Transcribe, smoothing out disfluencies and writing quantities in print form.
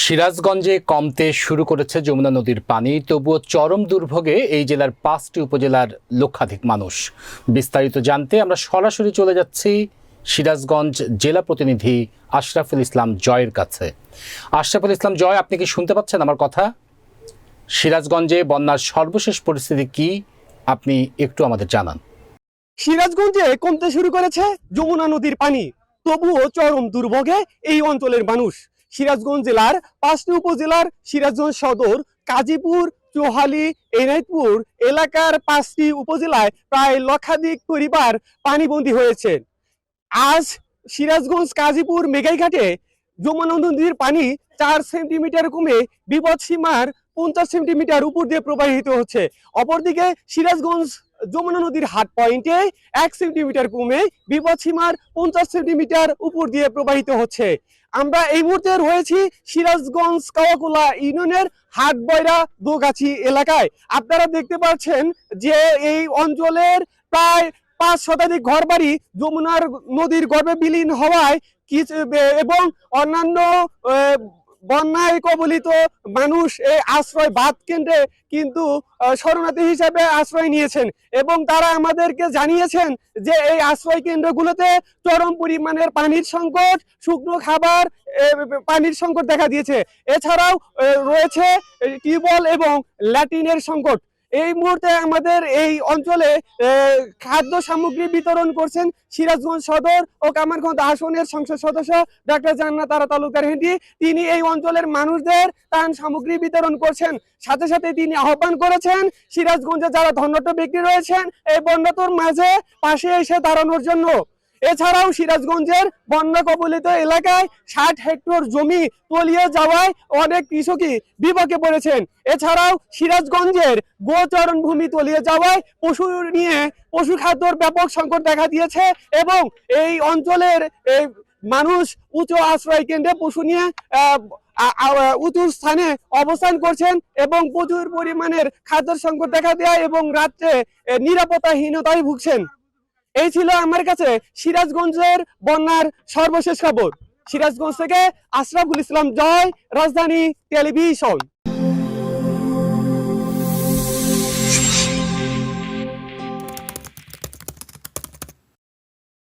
সিরাজগঞ্জে কমতে শুরু করেছে যমুনা নদীর পানি, তবুও চরম দুর্ভোগে এই জেলার 5টি উপজেলার লক্ষাধিক মানুষ। বিস্তারিত জানতে আমরা সরাসরি চলে যাচ্ছি সিরাজগঞ্জ জেলা প্রতিনিধি আশরাফুল ইসলাম জয়ের কাছে। আশরাফুল ইসলাম জয়, আপনি কি শুনতে পাচ্ছেন আমার কথা? সিরাজগঞ্জে বন্যার সর্বশেষ পরিস্থিতি কি, আপনি একটু আমাদের জানান। সিরাজগঞ্জে কমতে শুরু করেছে যমুনা নদীর পানি, তবুও চরম দুর্ভোগে এই অঞ্চলের মানুষ। সিরাজগঞ্জ জেলার 5টি উপজেলার সিরাজগঞ্জ সদর, কাজীপুর, চৌহালি, এনায়েতপুর এলাকার 5টি উপজেলায় প্রায় লক্ষাধিক পরিবার পানিবন্দী হয়েছে। আজ সিরাজগঞ্জ কাজীপুর মেঘাইঘাটে যমুনা নদীর পানি 4 সেন্টিমিটার কমে বিপদসীমার 50 সেন্টিমিটার উপর দিয়ে প্রবাহিত হচ্ছে। অপরদিকে সিরাজগঞ্জ যমুনা নদীর হাট পয়েন্টে 1 সেন্টিমিটার কমে বিপদসীমার 50 সেন্টিমিটার উপর দিয়ে প্রবাহিত হচ্ছে। আমরা এই মুহূর্তে রয়েছি সিরাজগঞ্জ কাওয়াকুলা ইউনিয়নের হাটবয়রা দোগাছি এলাকায়। আপনারা দেখতে পাচ্ছেন যে এই অঞ্চলের প্রায় 5 শতাধিক ঘরবাড়ি যমুনার নদীর গর্ভে বিলীন হওয়ায় এবং অন্যান্য বন্যায় কবলিত মানুষ এই আশ্রয় বাঁধ কেন্দ্রে কিন্তু শরণার্থী হিসাবে আশ্রয় নিয়েছেন এবং তারা আমাদেরকে জানিয়েছেন যে এই আশ্রয় কেন্দ্রগুলোতে চরম পরিমাণের পানির সংকট, শুকনো খাবার, পানির সংকট দেখা দিয়েছে। এছাড়াও রয়েছে টিউবওয়েল এবং ল্যাট্রিনের সংকট। এই মুহূর্তে আমাদের এই অঞ্চলে খাদ্য সামগ্রী বিতরণ করছেন সিরাজগঞ্জ সদর ও কামারগঞ্জ আসনের সংসদ সদস্য ডক্টর জান্নাত আরা তালুকদার হেন্ডি। তিনি এই অঞ্চলের মানুষদের ত্রাণ সামগ্রী বিতরণ করছেন। সাথে সাথে তিনি আহ্বান করেছেন সিরাজগঞ্জে যারা ধন্যট ব্যক্তি রয়েছেন এই বন্যাতুর মাঝে পাশে এসে দাঁড়ানোর জন্য। এছাড়াও সিরাজগঞ্জের বন্যা কবলিত এলাকায় 60 হেক্টর জমি তলিয়ে যাওয়ায় অনেক কৃষকই বিপাকে পড়েছেন। এছাড়াও সিরাজগঞ্জের গোচরণ ভূমি তলিয়ে যাওয়ায় পশু খাদ্যর ব্যাপক সংকট দেখা দিয়েছে এবং এই অঞ্চলের মানুষ উচ্চ আশ্রয় কেন্দ্রে পশু নিয়ে উঁচু স্থানে অবস্থান করছেন এবং প্রচুর পরিমাণের খাদ্যের সংকট দেখা দেয় এবং রাত্রে নিরাপত্তাহীনতায় ভুগছেন। এই ছিল আমার কাছে সিরাজগঞ্জের বন্যার সর্বশেষ খবর। সিরাজগঞ্জ থেকে আশরাফুল ইসলাম জয়, রাজধানী টেলিভিশন।